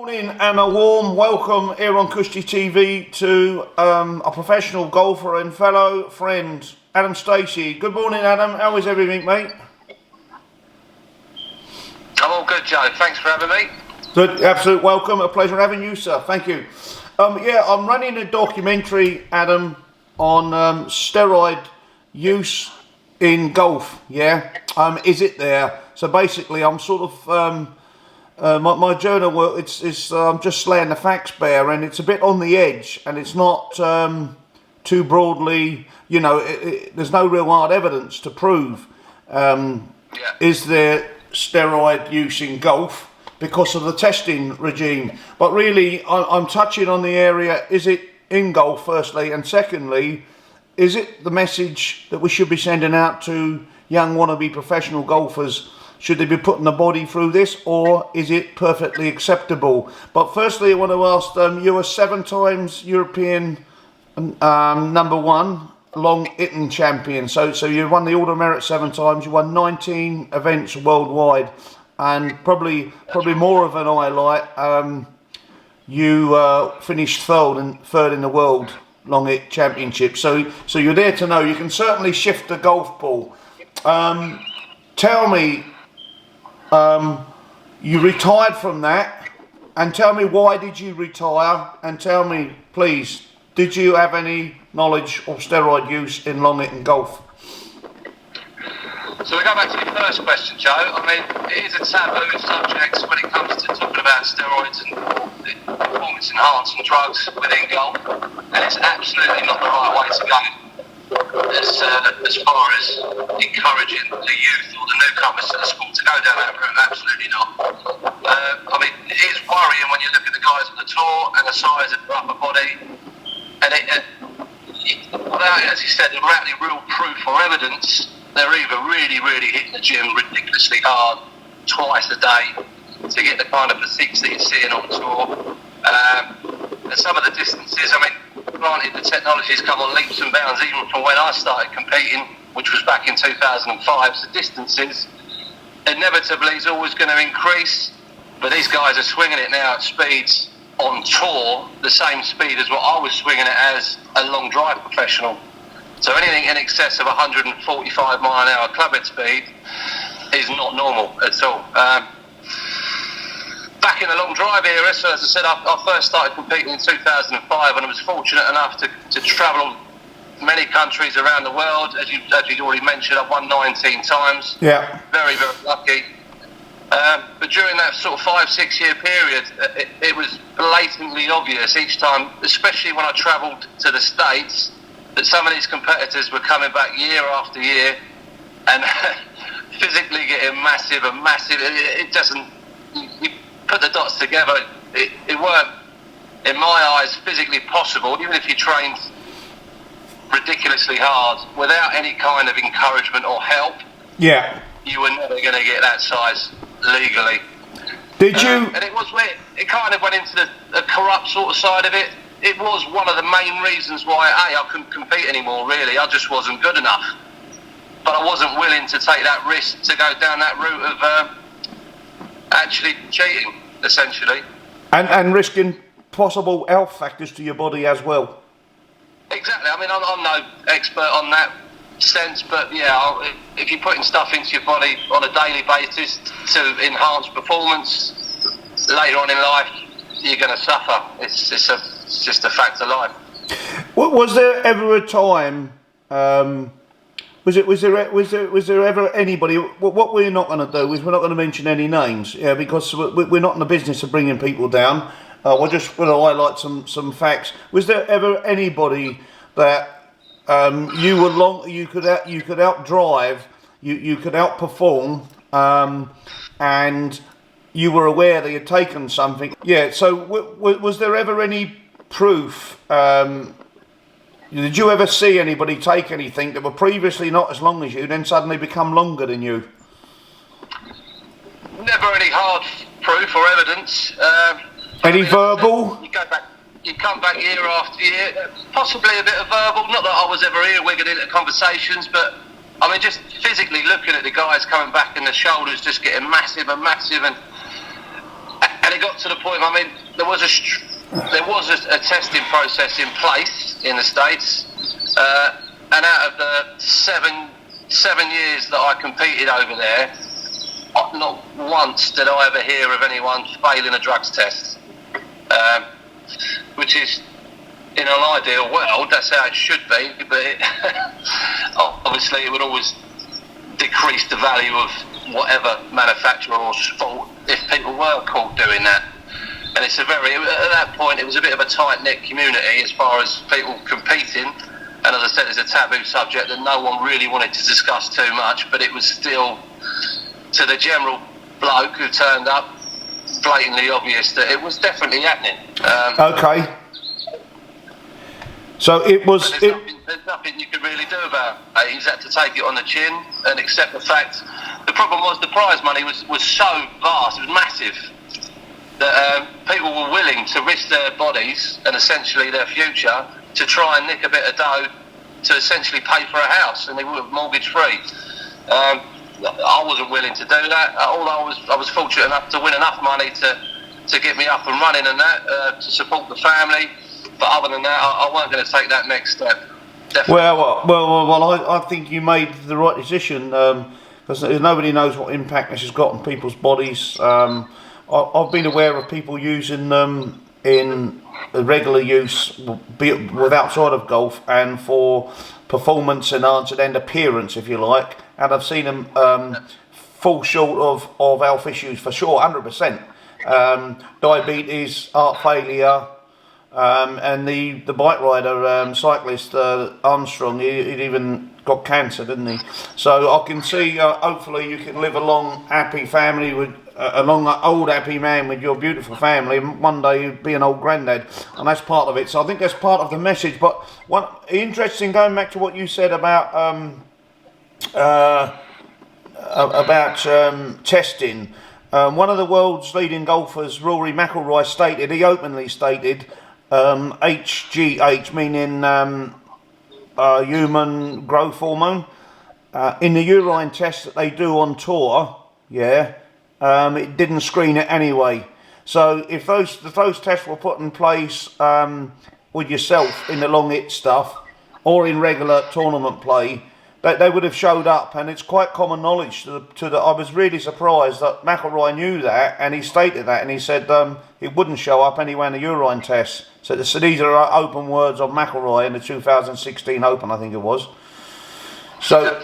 morning and a warm welcome here on Kushti TV to a professional golfer and fellow friend, Adam Stacey. Good morning, Adam. How is everything, mate? I'm all good, Joe. Thanks for having me. Good, absolute welcome. A pleasure having you, sir. Thank you. I'm running a documentary, Adam, on steroid use in golf. Yeah, is it there? So basically, I'm sort of my journal work. I'm just laying the facts bare, and it's a bit on the edge, and it's not too broadly. You know, there's no real hard evidence to prove. Is there steroid use in golf because of the testing regime? But really, I'm touching on the area. Is it in golf, firstly, and secondly, is it the message that we should be sending out to young wannabe professional golfers? Should they be putting the body through this, or is it perfectly acceptable? But firstly, I want to ask them, you were 7 times European #1 long hitting champion. So you won the Order of Merit 7 times, you won 19 events worldwide, and probably more of an highlight, you finished third in the world long hit championship. So you're there to know you can certainly shift the golf ball. Tell me, you retired from that, and tell me, why did you retire? And tell me, please, did you have any knowledge of steroid use in long hit and golf? So we go back to your first question, Joe. I mean, it is a taboo subject when it comes to talking about steroids and performance enhancing drugs within golf, and it's absolutely not the right way to go. As far as encouraging the youth or the newcomers to the sport to go down that route, absolutely not. I mean, it is worrying when you look at the guys on the tour and the size of their upper body, and without, as you said, without any real proof or evidence, they're either really hitting the gym ridiculously hard twice a day to get the kind of physiques that you're seeing on tour. And some of the distances, I mean, granted the technology's come on leaps and bounds even from when I started competing, which was back in 2005, so distances inevitably is always going to increase, but these guys are swinging it now at speeds on tour, the same speed as what I was swinging it as a long drive professional. So anything in excess of 145 mile an hour clubhead speed is not normal at all. Back in the long drive era, so as I said, I first started competing in 2005, and I was fortunate enough to travel many countries around the world. As you'd already mentioned, I've won 19 times. Yeah. Very lucky. But during that sort of 5-6 year period, it was blatantly obvious each time, especially when I travelled to the States, that some of these competitors were coming back year after year and physically getting massive. It doesn't, you put the dots together, it weren't, in my eyes, physically possible, even if you trained ridiculously hard, without any kind of encouragement or help. Yeah. You were never going to get that size legally. Did you? And it was weird. It kind of went into the corrupt sort of side of it. It was one of the main reasons why I couldn't compete anymore, really. I just wasn't good enough. But I wasn't willing to take that risk to go down that route of actually cheating, essentially. And risking possible health factors to your body as well. Exactly. I mean, I'm no expert on that sense, but yeah, if you're putting stuff into your body on a daily basis to enhance performance later on in life, you're going to suffer. It's just a fact of life. Was there ever a time? Was there ever anybody? What we're not going to do is we're not going to mention any names, because we're not in the business of bringing people down. We're just going to highlight some facts. Was there ever anybody that you could outdrive, you could outperform, and you were aware that you'd taken something? Yeah. So was there ever any proof? Did you ever see anybody take anything that were previously not as long as you, then suddenly become longer than you? Never any hard proof or evidence. Any verbal? You come back year after year, possibly a bit of verbal. Not that I was ever earwigging into conversations, but I mean, just physically looking at the guys coming back and the shoulders just getting massive, and And it got to the point. I mean, there was a testing process in place in the States, and out of the seven years that I competed over there, not once did I ever hear of anyone failing a drugs test, which is, in an ideal world, that's how it should be, but obviously it would always decrease the value of whatever manufacturer's fault if people were caught doing that. And it's at that point it was a bit of a tight-knit community as far as people competing, and as I said, it's a taboo subject that no one really wanted to discuss too much, but it was still, to the general bloke who turned up, blatantly obvious that it was definitely happening. Okay. So it was. There's nothing you could really do about it. He's had to take it on the chin and accept the fact. The problem was the prize money was so vast, it was massive, that people were willing to risk their bodies and essentially their future to try and nick a bit of dough to essentially pay for a house, and they were mortgage free. I wasn't willing to do that. Although I was fortunate enough to win enough money to get me up and running and that, to support the family. But other than that, I weren't going to take that next step. Definitely. Well, I think you made the right decision, because nobody knows what impact this has got on people's bodies. I've been aware of people using them in regular use, with outside of golf, and for performance enhancement and appearance, if you like. And I've seen them fall short of health issues for sure, 100%. Diabetes, heart failure. And the bike rider, cyclist Armstrong, he'd even got cancer, didn't he? So I can see, hopefully you can live a long, happy family with a long, old, happy man with your beautiful family, and one day you'd be an old granddad, and that's part of it. So I think that's part of the message. But interesting, going back to what you said about testing. One of the world's leading golfers, Rory McIlroy, he openly stated, HGH, meaning human growth hormone, in the urine test that they do on tour, it didn't screen it anyway. So if those tests were put in place with yourself in the long hit stuff or in regular tournament play, they would have showed up, and it's quite common knowledge I was really surprised that McIlroy knew that, and he stated that, and he said it wouldn't show up anywhere in the urine tests. So these are open words of McIlroy in the 2016 Open, I think it was. So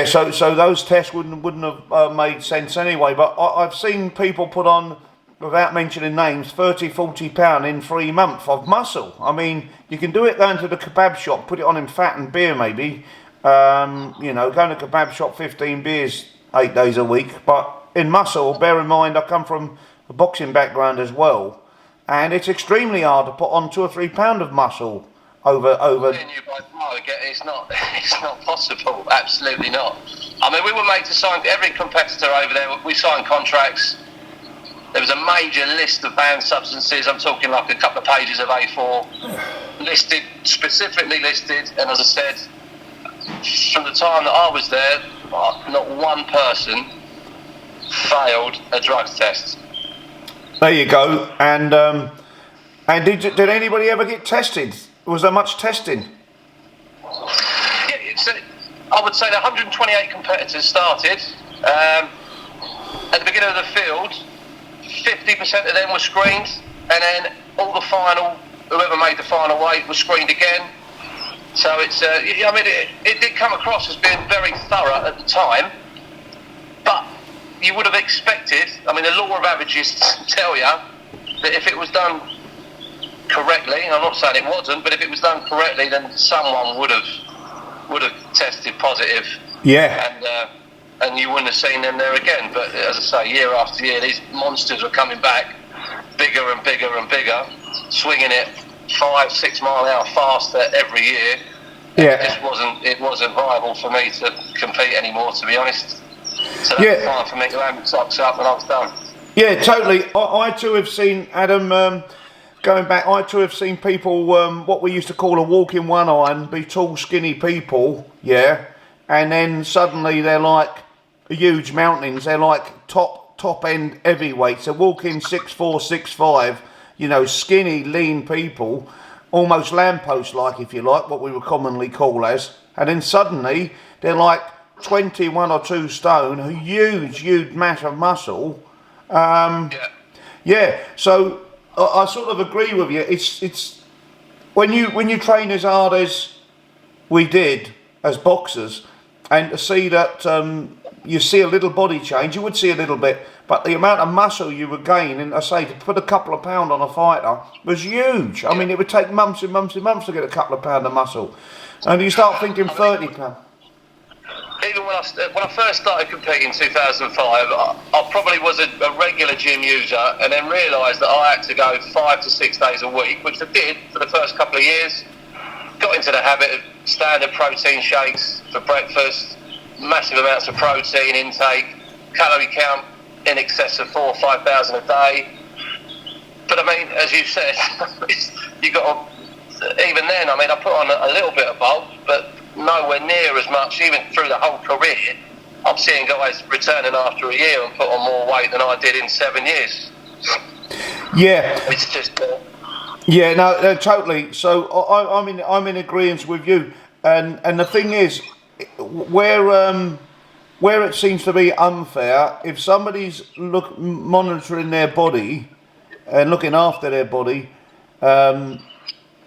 so those tests wouldn't have made sense anyway. But I've seen people put on, without mentioning names, 30-40 pound in 3 months of muscle. I mean, you can do it going to the kebab shop, put it on in fat and beer maybe. Going to kebab shop, 15 beers 8 days a week. But in muscle, bear in mind, I come from a boxing background as well, and it's extremely hard to put on 2 or 3 pound of muscle over. It's not possible. Absolutely not. I mean, we were made to sign, every competitor over there. We signed contracts. There was a major list of banned substances. I'm talking like a couple of pages of A4 specifically listed. And as I said, from the time that I was there, not one person failed a drugs test. There you go. And did anybody ever get tested? Was there much testing? Yeah, I would say that 128 competitors started. At the beginning of the field, 50% of them were screened, and then whoever made the final 8 was screened again. So it's, it did come across as being very thorough at the time, but you would have expected, the law of averages tell you that if it was done correctly, and I'm not saying it wasn't, but if it was done correctly, then someone would have tested positive. Yeah. And you wouldn't have seen them there again. But as I say, year after year, these monsters were coming back, bigger and bigger and bigger, swinging it 5-6 mile an hour faster every year. Yeah. It wasn't viable for me to compete anymore, to be honest. So that was time for me to hang socks up, and I was done. Yeah, totally. I too have seen, Adam, going back, I too have seen people, what we used to call a walking one iron, be tall, skinny people, and then suddenly they're like huge mountains. They're like top top end heavyweights. They're walking 6'4", 6'5", you know, skinny, lean people, almost lamppost-like, if you like, what we would commonly call as. And then suddenly they're like 21 or 2 stone, huge mass of muscle. Yeah. So I sort of agree with you. It's when you train as hard as we did as boxers, and to see that you see a little body change, you would see a little bit, but the amount of muscle you would gain, and I say to put a couple of pound on a fighter was huge. I mean, it would take months and months and months to get a couple of pound of muscle, and you start thinking 30 pound. Even when I first started competing in 2005, I probably was a regular gym user, and then realised that I had to go 5 to 6 days a week, which I did for the first couple of years. Got into the habit of standard protein shakes for breakfast, massive amounts of protein intake, calorie count in excess of 4,000 or 5,000 a day. But I mean, as you said, you got to, even then, I mean, I put on a little bit of bulk, but nowhere near as much. Even through the whole career, I'm seeing guys returning after a year and put on more weight than I did in 7 years. Yeah, it's just. Yeah, no, totally. So I'm in agreement with you, and the thing is, where it seems to be unfair, if somebody's monitoring their body and looking after their body, and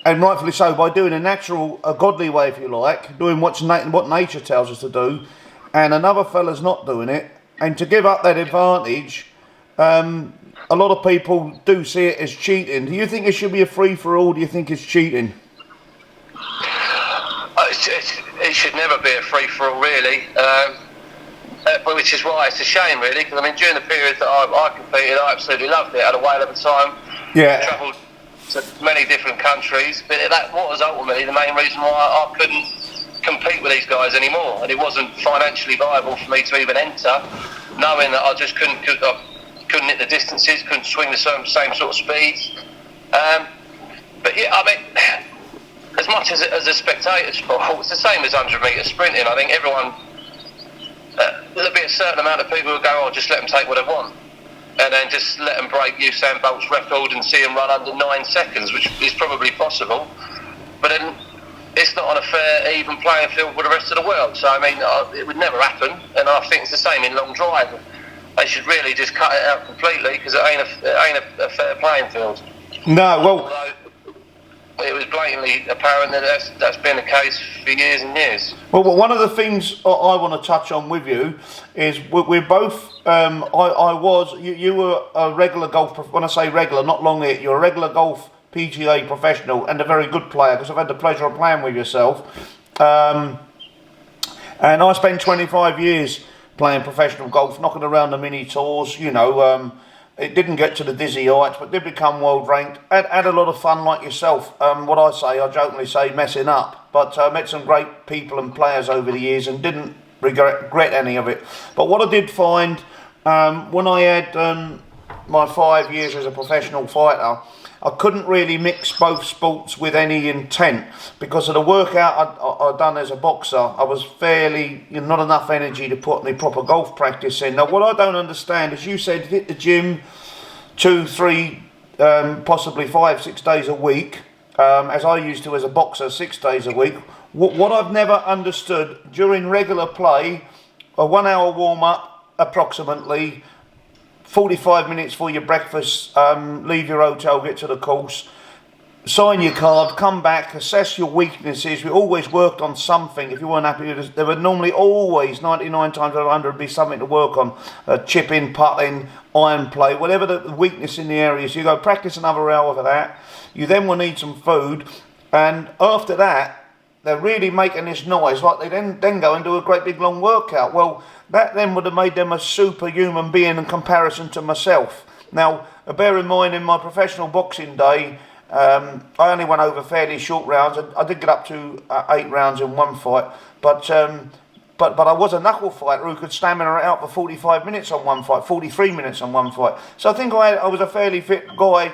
rightfully so, by doing a godly way, if you like, doing what nature tells us to do, and another fella's not doing it, and to give up that advantage, a lot of people do see it as cheating. Do you think it should be a free-for-all? Do you think it's cheating? It should never be a free-for-all, really. Which is why it's a shame, really, because I mean, during the period that I competed, I absolutely loved it. I had a whale of a time. Yeah. Travelled to many different countries, but that was ultimately the main reason why I couldn't compete with these guys anymore, and it wasn't financially viable for me to even enter, knowing that I just couldn't hit the distances, couldn't swing the same sort of speeds. But yeah, I mean, as much as a spectator sport, it's the same as 100 metre sprinting. I think everyone, there'll be a certain amount of people who go, oh, just let them take what they want, and then just let them break Usain Bolt's record and see him run under 9 seconds, which is probably possible. But then it's not on a fair, even playing field with the rest of the world. So I mean, it would never happen, and I think it's the same in long drive. They should really just cut it out completely, because it ain't a fair playing field. No, well, although it was blatantly apparent that that's been the case for years and years. Well, one of the things I want to touch on with you is we're both. You were a regular golf. When I say regular, not long here. You're a regular golf PGA professional and a very good player, because I've had the pleasure of playing with yourself. And I spent 25 years playing professional golf, knocking around the mini tours, you know. It didn't get to the dizzy heights, but did become world ranked. Had a lot of fun like yourself. What I jokingly say, messing up. But met some great people and players over the years and didn't regret any of it. But what I did find, when I had my 5 years as a professional fighter, I couldn't really mix both sports with any intent, because of the workout I'd done as a boxer. I was fairly, not enough energy to put any proper golf practice in. Now, what I don't understand is, you said hit the gym 2, 3, possibly 5, 6 days a week, as I used to as a boxer, 6 days a week. What I've never understood, during regular play, a 1 hour warm up approximately, 45 minutes for your breakfast, leave your hotel, get to the course, sign your card, come back, assess your weaknesses. We always worked on something. If you weren't happy with us, there would normally always, 99 times out of 100, be something to work on. Chipping, putting, iron play, whatever the weakness in the area. So you go practice another hour for that. You then will need some food. And after that, they're really making this noise, like they then go and do a great big long workout. Well, that then would have made them a superhuman being in comparison to myself. Now, bear in mind, in my professional boxing day, I only went over fairly short rounds. I did get up to 8 rounds in one fight, but I was a knuckle fighter who could stamina it out for 45 minutes on one fight, 43 minutes on one fight. So I think I was a fairly fit guy,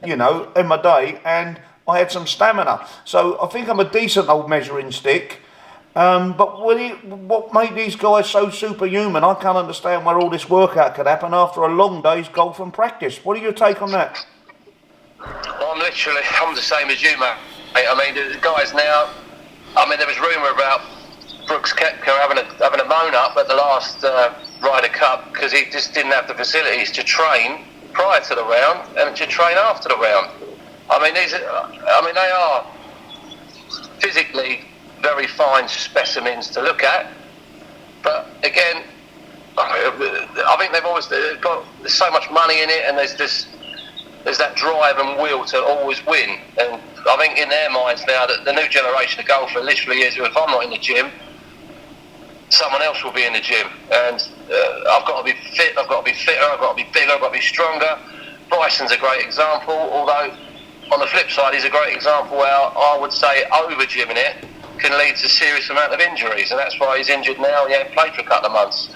in my day, and I had some stamina. So I think I'm a decent old measuring stick. But what made these guys so superhuman? I can't understand where all this workout could happen after a long day's golf and practice. What are your take on that? I'm the same as you, mate. I mean, the guys now, I mean, there was rumour about Brooks Koepka having a moan up at the last Ryder Cup because he just didn't have the facilities to train prior to the round and to train after the round. I mean, they are physically very fine specimens to look at, but again, I think they've got so much money in it, and there's that drive and will to always win. And I think in their minds now that the new generation of golfer literally is, if I'm not in the gym, someone else will be in the gym. And I've got to be fit, I've got to be fitter, I've got to be bigger, I've got to be stronger. Bryson's a great example, although on the flip side, he's a great example where I would say over-gymming it can lead to a serious amount of injuries, and that's why he's injured now. He ain't played for a couple of months.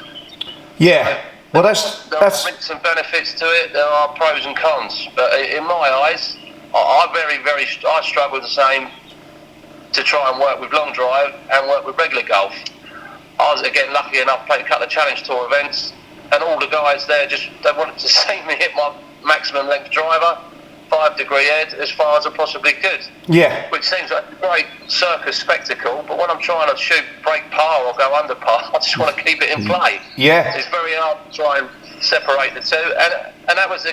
Yeah. Well, there are some benefits to it. There are pros and cons, but in my eyes, I struggle the same to try and work with long drive and work with regular golf. I was again lucky enough played a couple of Challenge Tour events, and all the guys there they wanted to see me hit my maximum length driver, 5-degree head, as far as I possibly could. Yeah. Which seems like a great circus spectacle, but when I'm trying to shoot break par or go under par, I just want to keep it in play. Yeah. It's very hard to try and separate the two, and that was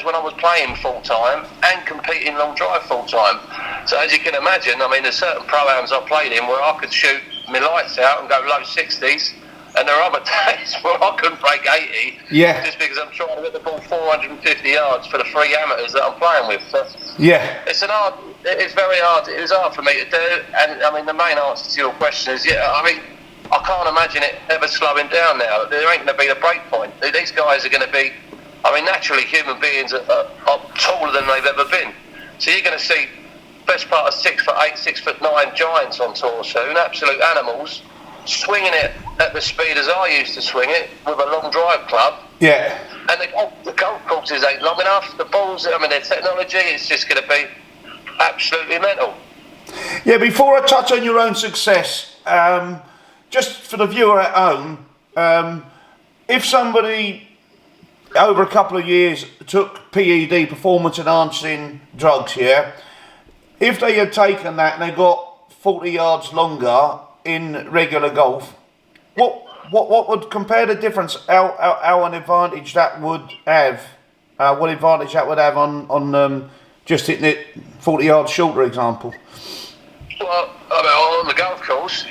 when I was playing full time and competing long drive full time. So as you can imagine, I mean, there's certain pro-ams I played in where I could shoot my lights out and go low 60s, and there are other days where I couldn't break 80 just because I'm trying to hit the ball 450 yards for the 3 amateurs that I'm playing with. So it's very hard. It was hard for me to do, and I mean the main answer to your question is I mean I can't imagine it ever slowing down now. There ain't going to be a break point. These guys are going to be, I mean, naturally human beings are taller than they've ever been. So you're going to see best part of 6'8", 6'9" giants on tour soon, absolute animals, swinging it at the speed as I used to swing it with a long drive club. Yeah. And the golf courses ain't long enough. The balls, I mean, their technology is just going to be absolutely mental. Yeah, before I touch on your own success, just for the viewer at home, if somebody over a couple of years took PED, performance enhancing drugs, if they had taken that and they got 40 yards longer in regular golf, what would compare the difference? How an advantage that would have? What advantage that would have on just hitting it 40 yards shorter, example? Well, I mean, on the golf course,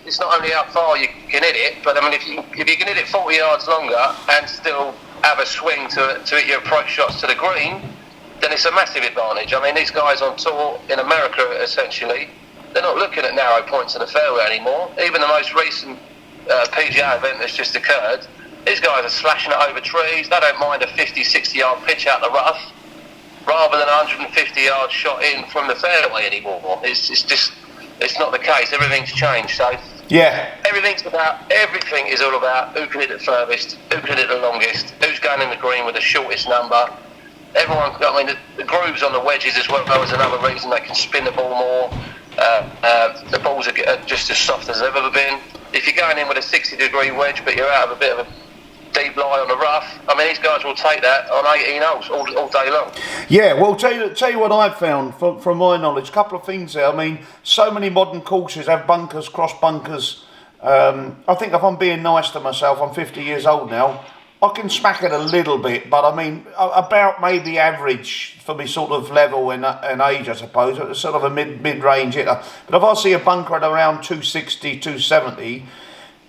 it's not only how far you can hit it, but I mean, if you can hit it 40 yards longer and still have a swing to hit your approach shots to the green, then it's a massive advantage. I mean, these guys on tour in America, essentially, they're not looking at narrow points in the fairway anymore. Even the most recent PGA event that's just occurred, these guys are slashing it over trees. They don't mind a 50, 60 yard pitch out the rough, rather than a 150 yard shot in from the fairway anymore. It's not the case. Everything's changed. So everything is all about who can hit it furthest, who can hit it the longest, who's going in the green with the shortest number. Everyone, I mean, the grooves on the wedges as well is another reason they can spin the ball more. The balls are just as soft as they've ever been. If you're going in with a 60-degree wedge, but you're out of a bit of a deep lie on the rough, I mean, these guys will take that on 18 holes all day long. Yeah, well, tell you what I've found from my knowledge. A couple of things there. I mean, so many modern courses have bunkers, cross bunkers. I think if I'm being nice to myself, I'm 50 years old now. I can smack it a little bit, but I mean, about maybe average for me sort of level and age, I suppose. It's sort of a mid-range hitter. But if I see a bunker at around 260, 270,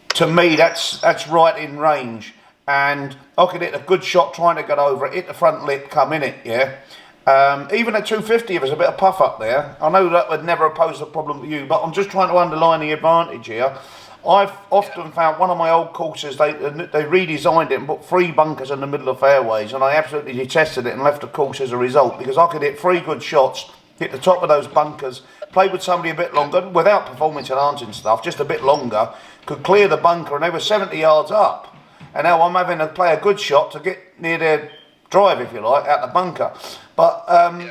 to me, that's right in range. And I could hit a good shot trying to get over it, hit the front lip, come in it, even at 250, if there's a bit of puff up there. I know that would never pose a problem to you, but I'm just trying to underline the advantage here. I've often found one of my old courses, they redesigned it and put 3 bunkers in the middle of fairways, and I absolutely detested it and left the course as a result, because I could hit 3 good shots, hit the top of those bunkers, play with somebody a bit longer, without performance enhancing stuff, just a bit longer, could clear the bunker, and they were 70 yards up. And now I'm having to play a good shot to get near the drive, if you like, out the bunker. But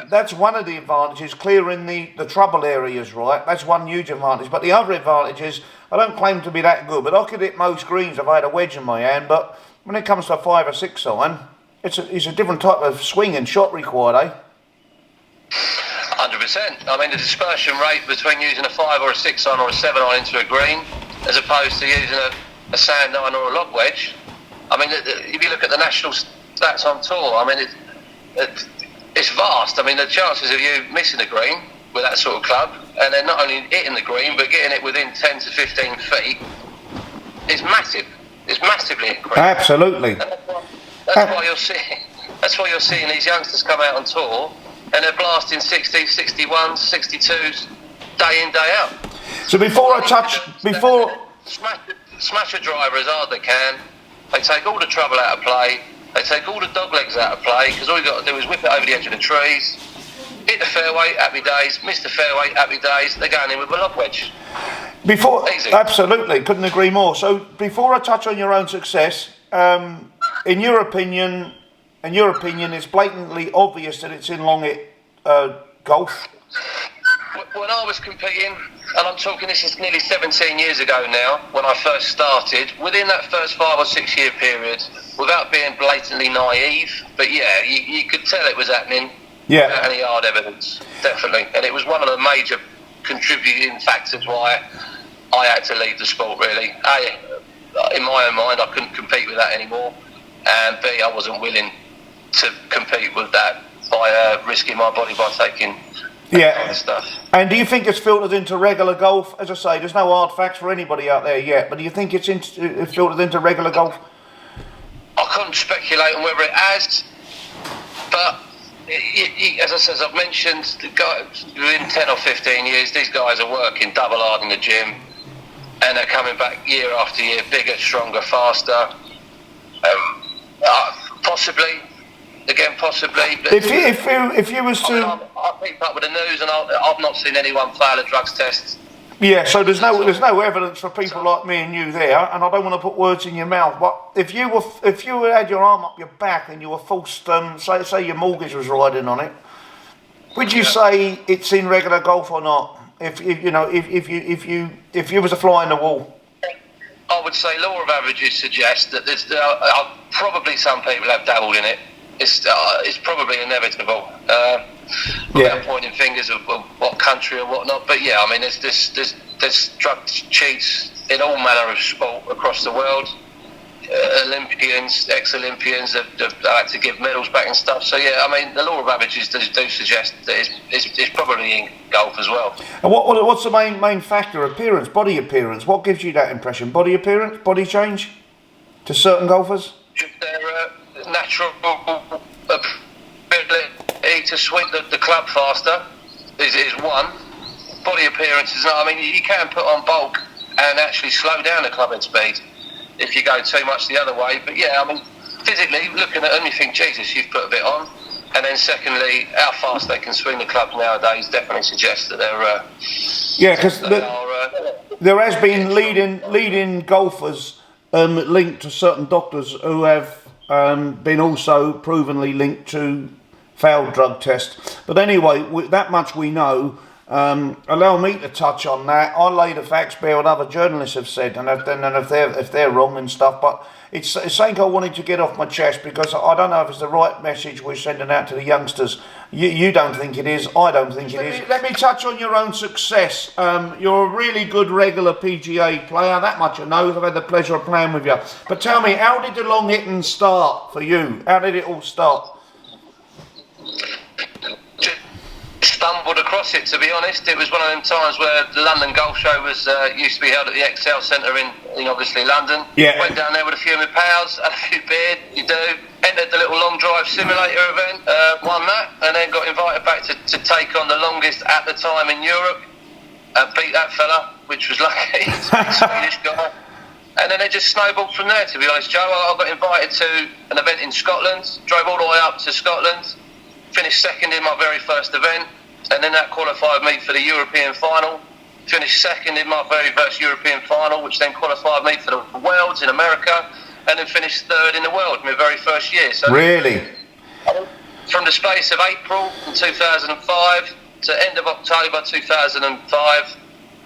that's one of the advantages, clearing the trouble areas, right? That's one huge advantage. But the other advantage is, I don't claim to be that good, but I could hit most greens if I had a wedge in my hand. But when it comes to a 5 or 6 iron, it's a different type of swing and shot required, eh? 100%. I mean, the dispersion rate between using a 5 or a 6 iron or a 7 iron into a green, as opposed to using a sand iron or a lob wedge. I mean, if you look at the national stats on tour, I mean, it's vast. I mean, the chances of you missing a green with that sort of club, and then not only hitting the green, but getting it within 10 to 15 feet, is massive. It's massively increased. Absolutely. That's why you're seeing these youngsters come out on tour, and they're blasting 60s, 61s, 62s, day in, day out. So Smash a driver as hard as they can. They take all the trouble out of play. They take all the dog legs out of play, because all you've got to do is whip it over the edge of the trees, hit the fairway, happy days, miss the fairway, happy days. They're going in with a lob wedge. Easy. Absolutely, couldn't agree more. So before I touch on your own success, in your opinion, it's blatantly obvious that it's in long hit golf. When I was competing, and I'm talking, this is nearly 17 years ago now, when I first started, within that first 5 or 6 year period, without being blatantly naive, but yeah, you could tell it was happening. Yeah. Without any hard evidence, definitely. And it was one of the major contributing factors why I had to leave the sport, really. A, in my own mind, I couldn't compete with that anymore, and B, I wasn't willing to compete with that by risking my body by taking that kind of stuff. And do you think it's filtered into regular golf? As I say, there's no hard facts for anybody out there yet, but do you think it's filtered into regular golf? I couldn't speculate on whether it has, but as I said, I've mentioned, the guys, within 10 or 15 years, these guys are working double hard in the gym, and they're coming back year after year, bigger, stronger, faster. Possibly. If you was to, I'll keep up with the news, and I've not seen anyone fail a drugs test. Yeah, so there's no evidence for people like me and you there, and I don't want to put words in your mouth. But if you had your arm up your back and you were forced, say your mortgage was riding on it, would you say it's in regular golf or not? If you was a fly in the wall, I would say law of averages suggests that there's probably some people have dabbled in it. It's probably inevitable. Without pointing fingers of what country or whatnot, but yeah, I mean, there's drug cheats in all manner of sport across the world. Olympians, ex-Olympians have had to give medals back and stuff. So yeah, I mean, the law of averages do suggest that it's probably in golf as well. And what's the main factor? Appearance, body appearance. What gives you that impression? Body appearance, body change to certain golfers? Their natural ability to swing the club faster is one. Body appearance is not. I mean, you can put on bulk and actually slow down the clubhead speed if you go too much the other way. But yeah, I mean, physically looking at them, you think, Jesus, you've put a bit on. And then secondly, how fast they can swing the club nowadays definitely suggests that they're. Yeah, because there has been leading golfers linked to certain doctors who have been also provenly linked to failed drug tests. But anyway, that much we know. Allow me to touch on that. I lay the facts bare what other journalists have said, and if they're wrong and stuff. But it's something I wanted to get off my chest, because I don't know if it's the right message we're sending out to the youngsters. You don't think it is. I don't think it is. Let me touch on your own success. You're a really good regular PGA player. That much I know. I've had the pleasure of playing with you. But tell me, how did the long hitting start for you? How did it all start? Stumbled across it, to be honest. It was one of them times where the London Golf Show was used to be held at the Excel Centre in obviously London. Yeah. Went down there with a few of my pals, had a few beers, you do. Entered the little long drive simulator event, won that, and then got invited back to take on the longest at the time in Europe. Beat that fella, which was lucky. Swedish guy. And then it just snowballed from there, to be honest, Joe. I got invited to an event in Scotland, drove all the way up to Scotland, finished second in my very first event, and then that qualified me for the European final. Finished second in my very first European final, which then qualified me for the Worlds in America, and then finished third in the world in my very first year. So really? From the space of April in 2005 to end of October 2005,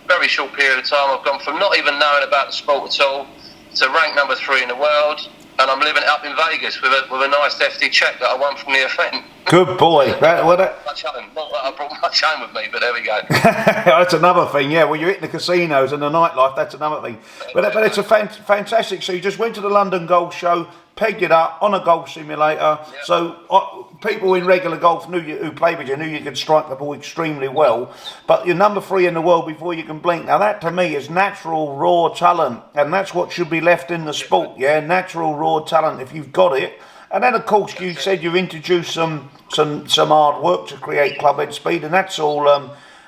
very short period of time, I've gone from not even knowing about the sport at all to rank number 3 in the world, and I'm living it up in Vegas with a nice hefty check that I won from the event. Good boy. Not that I brought much home with me, but there we go. That's another thing, yeah. Well, you're hitting the casinos and the nightlife, that's another thing. But it's a fantastic. So you just went to the London Golf Show, pegged it up on a golf simulator. Yep. So people in regular golf who played with you knew you could strike the ball extremely well. But you're number 3 in the world before you can blink. Now that to me is natural raw talent, and that's what should be left in the sport. Yeah, natural raw talent if you've got it. And then of course you said you've introduced some hard work to create club head speed, and that's all.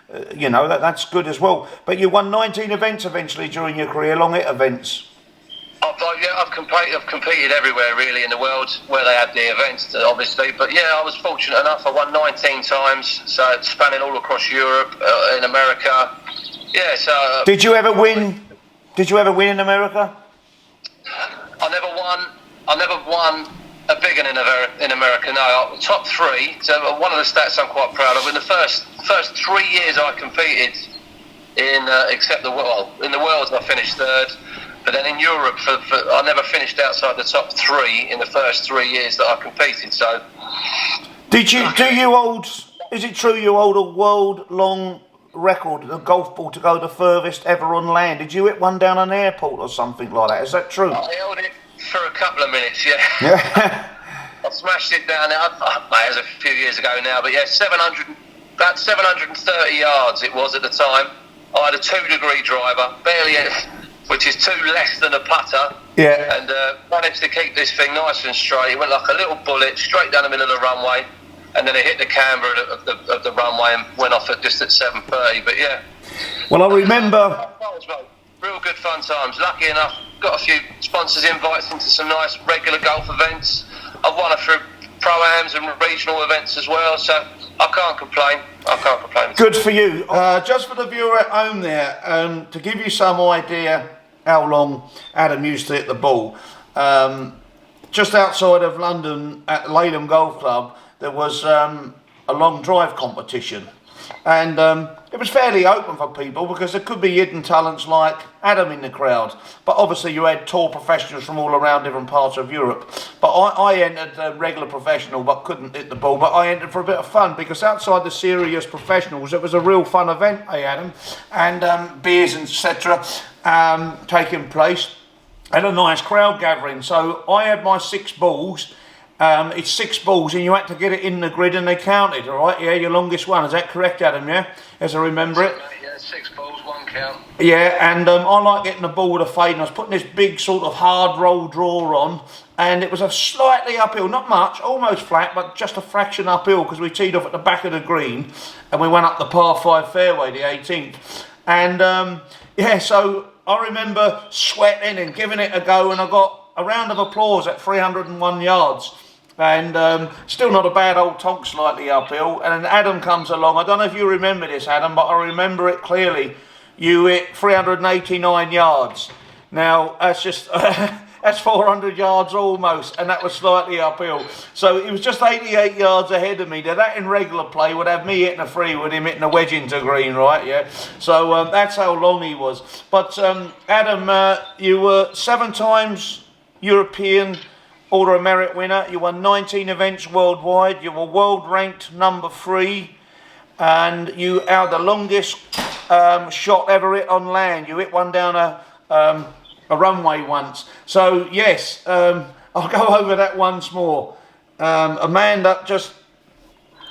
That's good as well. But you won 19 events eventually during your career, long hit events. I've competed everywhere really in the world where they had the events, obviously. But yeah, I was fortunate enough. I won 19 times, so spanning all across Europe, in America. Yeah. So. Did you ever win in America? I never won a big one in America. No, top 3. So one of the stats I'm quite proud of. In the first 3 years I competed in, except the world, I finished 3rd. But then in Europe, I never finished outside the top 3 in the first 3 years that I competed. So, is it true you hold a world-long record, a golf ball to go the furthest ever on land? Did you hit one down an airport or something like that? Is that true? I held it for a couple of minutes, yeah. I smashed it down there. It was a few years ago now, but yeah, about 730 yards it was at the time. I had a 2-degree driver, which is 2 less than a putter. Yeah. And managed to keep this thing nice and straight. It went like a little bullet straight down the middle of the runway, and then it hit the camber of the runway and went off just at 7:30. But yeah. Well, I remember. Real good fun times. Lucky enough, got a few sponsors invites into some nice regular golf events. I've won a few pro-ams and regional events as well, so I can't complain. Good for you. Just for the viewer at home there, to give you some idea how long Adam used to hit the ball, just outside of London at the Leyland Golf Club, there was a long drive competition. And it was fairly open for people because there could be hidden talents like Adam in the crowd. But obviously you had tour professionals from all around different parts of Europe. But I entered regular professional but couldn't hit the ball. But I entered for a bit of fun because outside the serious professionals it was a real fun event, Adam. And beers and etc. Taking place. And a nice crowd gathering. So I had my 6 balls. It's 6 balls and you had to get it in the grid and they counted, alright? Yeah, your longest one. Is that correct, Adam, yeah? As I remember it? Yeah, 6 balls, 1 count. Yeah, and I like getting the ball with a fade, and I was putting this big sort of hard roll draw on, and it was a slightly uphill, not much, almost flat, but just a fraction uphill because we teed off at the back of the green and we went up the par 5 fairway, the 18th. And so I remember sweating and giving it a go, and I got a round of applause at 301 yards. And still not a bad old tonk, slightly uphill. And then Adam comes along. I don't know if you remember this, Adam, but I remember it clearly. You hit 389 yards. Now, that's just that's 400 yards almost, and that was slightly uphill. So it was just 88 yards ahead of me. Now, that in regular play would have me hitting a 3 with him hitting a wedge into green, right? Yeah. So that's how long he was. But Adam, you were 7 times European Order of Merit winner. You won 19 events worldwide. You were world ranked number 3, and you had the longest shot ever hit on land. You hit one down a runway once. So yes, I'll go over that once more. A man that just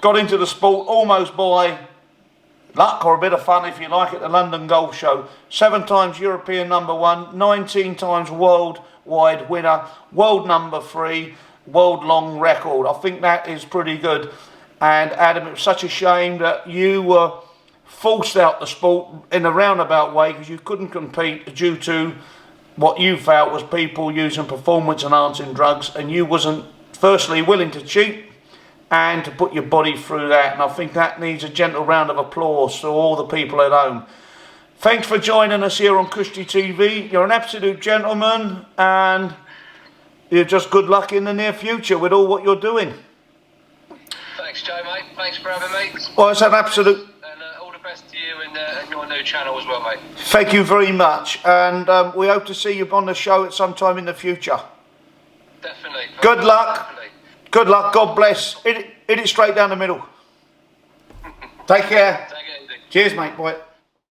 got into the sport almost by luck or a bit of fun, if you like, at the London Golf Show. 7 times European number 1, 19 times worldwide winner, world number 3, world long record. I think that is pretty good. And Adam, it was such a shame that you were forced out the sport in a roundabout way because you couldn't compete due to what you felt was people using performance enhancing drugs, and you wasn't firstly willing to cheat and to put your body through that. And I think that needs a gentle round of applause to all the people at home. Thanks for joining us here on Kushti TV. You're an absolute gentleman, and you're just good luck in the near future with all what you're doing. Thanks, Joe, mate. Thanks for having me. Well, it's an absolute... And all the best to you and your new channel as well, mate. Thank you very much, and we hope to see you on the show at some time in the future. Definitely. Good luck. Definitely. Good luck. God bless. Hit it straight down the middle. Take care. Take it easy. Cheers, mate. Bye.